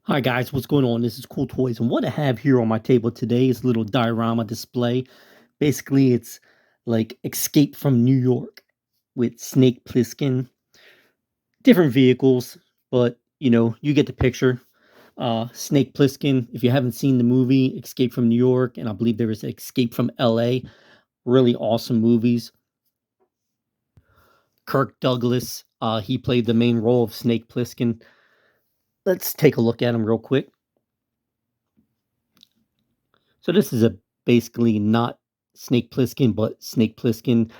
Hi guys, what's going on? This is Cool Toys, and what I have here on my table today is a little diorama display. Basically, it's like Escape from New York with Snake Plissken. Different vehicles, but you get the picture. Snake Plissken, if you haven't seen the movie Escape from New York, and I believe there was Escape from LA, really awesome movies. Kirk Douglas, he played the main role of Snake Plissken. Let's take a look at him real quick. So this is a basically not Snake Plissken, but Snake Plissken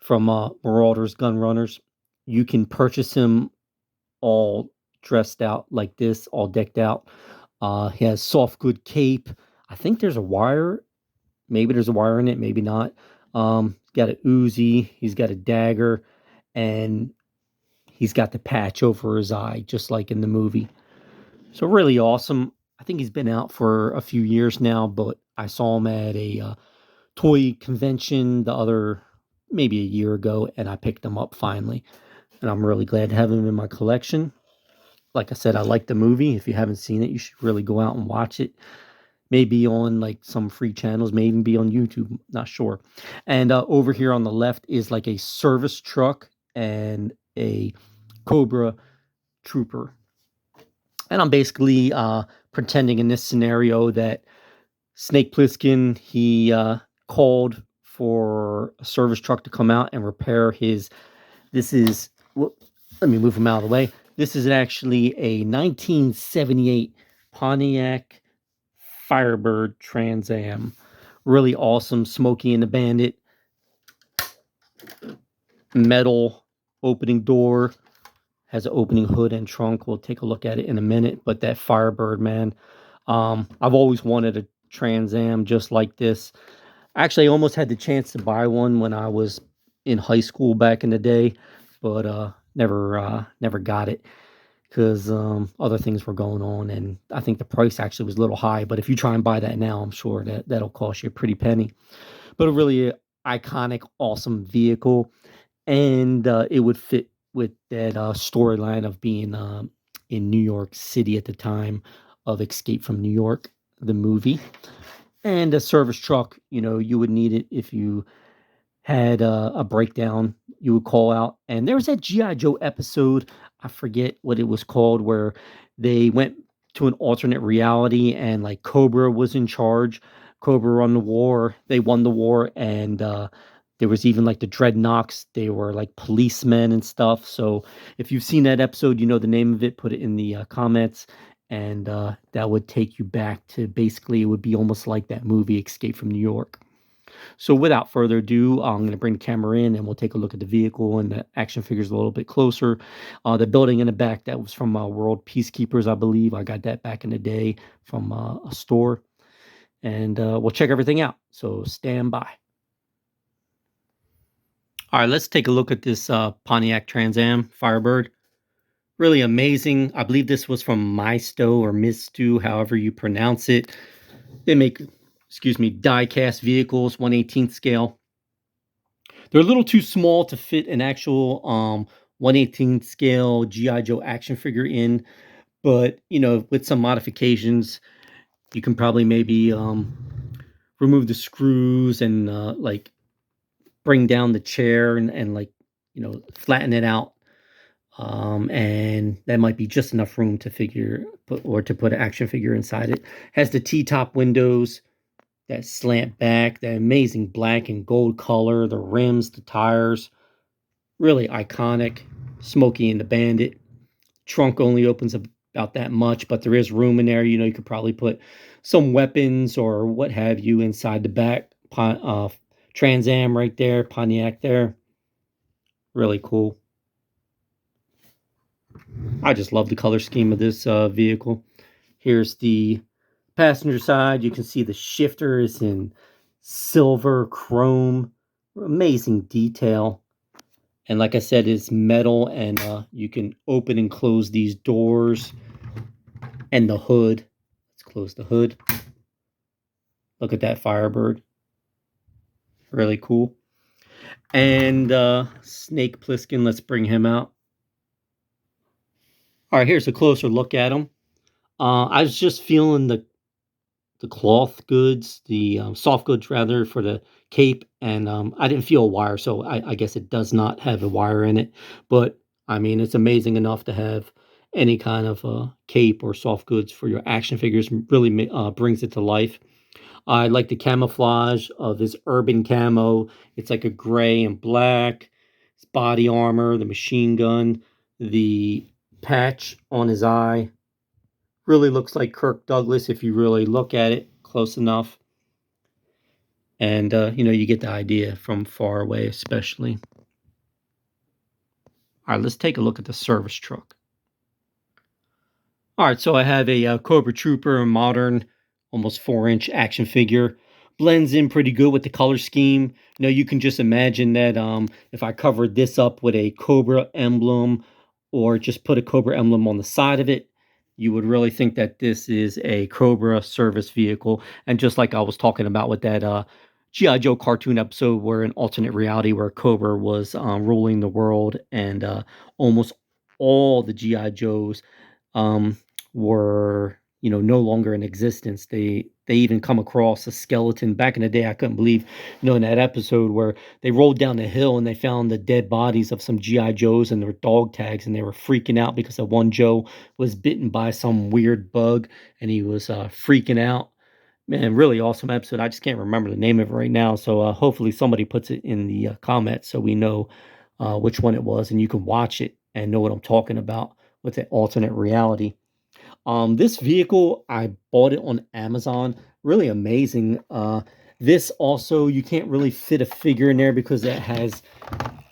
from Marauders Gun Runners. You can purchase him all dressed out like this, all decked out. He has soft good cape. I think there's a wire. Maybe there's a wire in it, maybe not. He's got a Uzi. He's got a dagger, and he's got the patch over his eye, just like in the movie. So really awesome. I think he's been out for a few years now, but I saw him at a toy convention the other maybe a year ago, and I picked him up finally. And I'm really glad to have him in my collection. Like I said, I like the movie. If you haven't seen it, you should really go out and watch it. Maybe on like some free channels, maybe even be on YouTube, not sure. And over here on the left is like a service truck and a Cobra Trooper. And I'm basically pretending in this scenario that Snake Plissken, he called for a service truck to come out and repair his. This is, let me move him out of the way. This is actually a 1978 Pontiac Firebird Trans Am. Really awesome. Smokey and the Bandit. Metal opening door. Has an opening hood and trunk. We'll take a look at it in a minute. But that Firebird, man. I've always wanted a Trans Am just like this. Actually, I almost had the chance to buy one when I was in high school back in the day, but never got it because other things were going on, and I think the price actually was a little high. But if you try and buy that now, I'm sure that'll cost you a pretty penny. But a really iconic, awesome vehicle, and it would fit with that storyline of being in New York City at the time of Escape from New York, the movie. And a service truck, you would need it if you had a breakdown. You would call out. And there was that G.I. Joe episode, I forget what it was called, where they went to an alternate reality and like Cobra was in charge. Cobra won the war. They won the war. And there was even like the Dreadnoks. They were like policemen and stuff. So if you've seen that episode, you know the name of it, put it in the comments. And that would take you back to basically, it would be almost like that movie Escape from New York. So without further ado, I'm going to bring the camera in and we'll take a look at the vehicle and the action figures a little bit closer. The building in the back, that was from World Peacekeepers, I believe. I got that back in the day from a store. And we'll check everything out. So stand by. All right, let's take a look at this Pontiac Trans Am Firebird. Really amazing. I believe this was from Misto or Mistu, however you pronounce it. They make, die-cast vehicles, 1/18th scale. They're a little too small to fit an actual 1/18th scale G.I. Joe action figure in, but with some modifications, you can probably maybe remove the screws and like bring down the chair and like flatten it out. And that might be just enough room to put an action figure inside it. Has the T-top windows that slant back, that amazing black and gold color, the rims, the tires, really iconic. Smokey and the Bandit. Trunk only opens about that much, but there is room in there. You could probably put some weapons or what have you inside the back. Trans Am right there, Pontiac there. Really cool. I just love the color scheme of this vehicle. Here's the passenger side. You can see the shifter is in silver chrome. Amazing detail. And like I said, it's metal, and you can open and close these doors and the hood. Let's close the hood. Look at that Firebird. Really cool. And Snake Plissken, let's bring him out. All right, here's a closer look at him. I was just feeling the cloth goods, the soft goods rather, for the cape, and I didn't feel a wire, so I guess it does not have a wire in it. But I mean, it's amazing enough to have any kind of cape or soft goods for your action figures. Really brings it to life. I like the camouflage of this urban camo. It's like a gray and black. His body armor, the machine gun, the patch on his eye. Really looks like Kirk Douglas if you really look at it close enough. And, you get the idea from far away, especially. All right, let's take a look at the service truck. All right, so I have a Cobra Trooper, a modern, almost 4-inch action figure. Blends in pretty good with the color scheme. You can just imagine that if I covered this up with a Cobra emblem or just put a Cobra emblem on the side of it, you would really think that this is a Cobra service vehicle. And just like I was talking about with that G.I. Joe cartoon episode where an alternate reality where Cobra was ruling the world and almost all the G.I. Joes um, were no longer in existence. They even come across a skeleton back in the day. I couldn't believe in that episode where they rolled down the hill and they found the dead bodies of some GI Joes and their dog tags, and they were freaking out because the one Joe was bitten by some weird bug and he was freaking out. Man, really awesome episode. I just can't remember the name of it right now, so hopefully somebody puts it in the comments so we know which one it was and you can watch it and know what I'm talking about with the alternate reality. This vehicle, I bought it on Amazon. Really amazing. This also, you can't really fit a figure in there because it has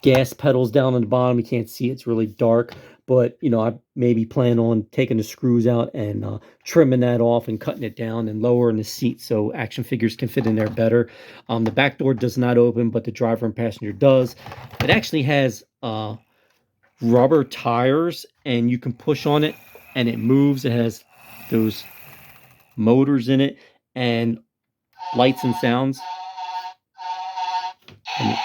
gas pedals down on the bottom. You can't see, it's really dark. But, I maybe plan on taking the screws out and trimming that off and cutting it down and lowering the seat so action figures can fit in there better. The back door does not open, but the driver and passenger does. It actually has rubber tires and you can push on it and it moves. It has those motors in it and lights and sounds. And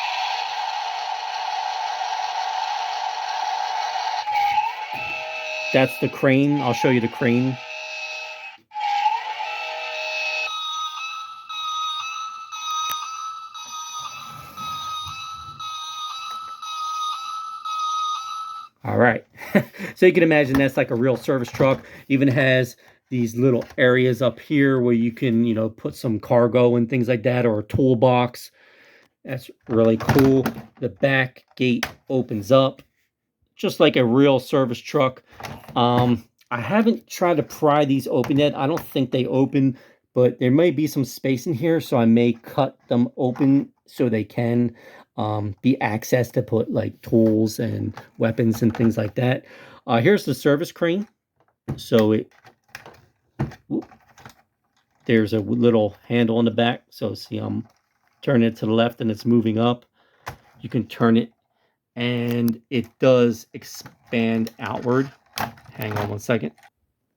that's the crane. I'll show you the crane. All right. So you can imagine that's like a real service truck. Even has these little areas up here where you can, put some cargo and things like that, or a toolbox. That's really cool. The back gate opens up just like a real service truck. I haven't tried to pry these open yet. I don't think they open, but there may be some space in here, so I may cut them open so they can be accessed to put like tools and weapons and things like that. Here's the service crane. So there's a little handle on the back. So see, I'm turning it to the left and it's moving up. You can turn it and it does expand outward. Hang on one second.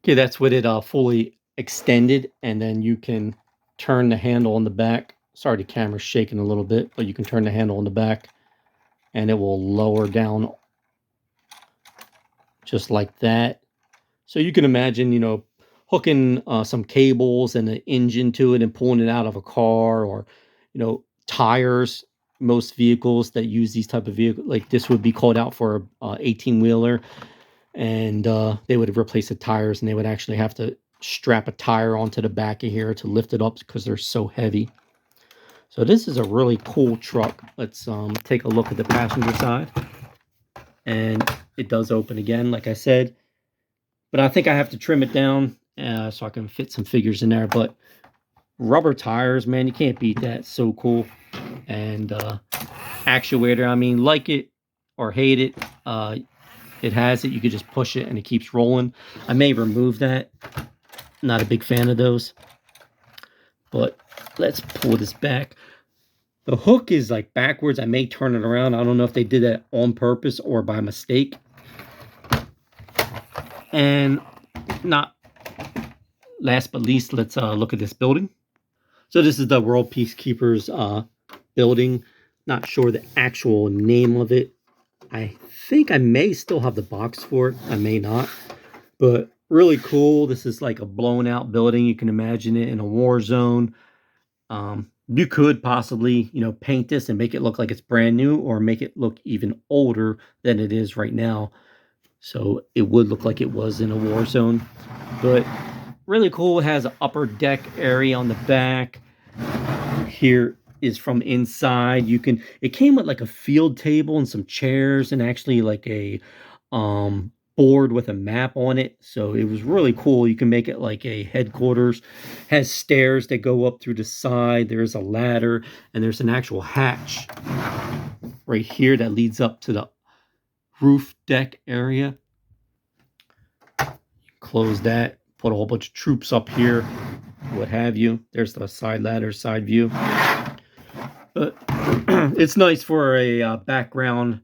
Okay, that's with it fully extended, and then you can turn the handle on the back. Sorry, the camera's shaking a little bit, but you can turn the handle on the back and it will lower down just like that. So you can imagine, hooking some cables and an engine to it and pulling it out of a car, or, tires. Most vehicles that use these type of vehicles, like this would be called out for a 18-wheeler, and they would replace the tires and they would actually have to strap a tire onto the back of here to lift it up because they're so heavy. So this is a really cool truck. Let's take a look at the passenger side. And it does open again, like I said. But I think I have to trim it down so I can fit some figures in there. But rubber tires, man, you can't beat that. So cool. And actuator, I mean, like it or hate it, it has it. You could just push it and it keeps rolling. I may remove that. Not a big fan of those. But let's pull this back. The hook is like backwards. I may turn it around. I don't know if they did that on purpose or by mistake. And not last but least, let's look at this building. So this is the World Peacekeepers building. Not sure the actual name of it. I think I may still have the box for it. I may not. But Really cool. This is like a blown out building. You can imagine it in a war zone. You could possibly, paint this and make it look like it's brand new, or make it look even older than it is right now. So it would look like it was in a war zone. But really cool. It has an upper deck area on the back. Here is from inside. It came with like a field table and some chairs, and actually like a board with a map on it. So it was really cool. You can make it like a headquarters. Has stairs that go up through the side. There's a ladder, and there's an actual hatch right here that leads up to the roof deck area. Close that, put a whole bunch of troops up here, what have you. There's the side ladder, side view. But it's nice for a background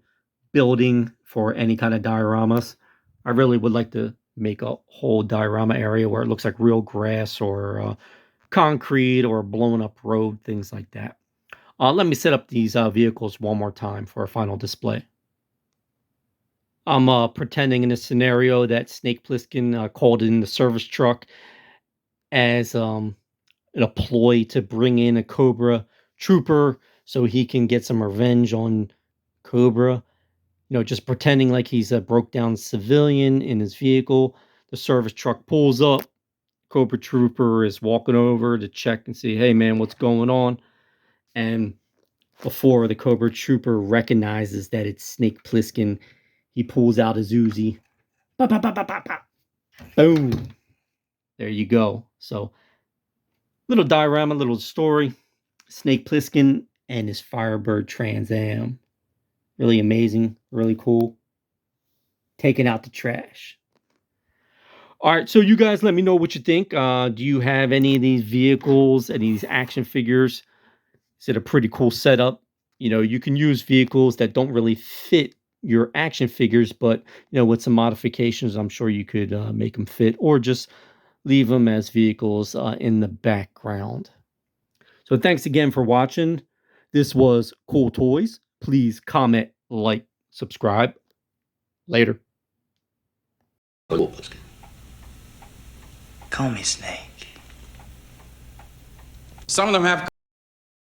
building for any kind of dioramas. I really would like to make a whole diorama area where it looks like real grass, or concrete, or blown up road, things like that. Let me set up these vehicles one more time for a final display. I'm pretending in a scenario that Snake Plissken called in the service truck as a ploy to bring in a Cobra trooper so he can get some revenge on Cobra. Just pretending like he's a broke down civilian in his vehicle. The service truck pulls up. Cobra trooper is walking over to check and see, hey man, what's going on? And before the Cobra trooper recognizes that it's Snake Plissken, he pulls out his Uzi. Pop, pop, pop, pop, pop, pop. Boom. There you go. So, little diorama, little story. Snake Plissken and his Firebird Trans Am. Really amazing, really cool. Taking out the trash. All right, so you guys let me know what you think. Do you have any of these vehicles, any of these action figures? Is it a pretty cool setup? You can use vehicles that don't really fit your action figures, but with some modifications, I'm sure you could make them fit, or just leave them as vehicles in the background. So thanks again for watching. This was Cool Toys. Please comment, like, subscribe. Later. Call me Snake. Some of them have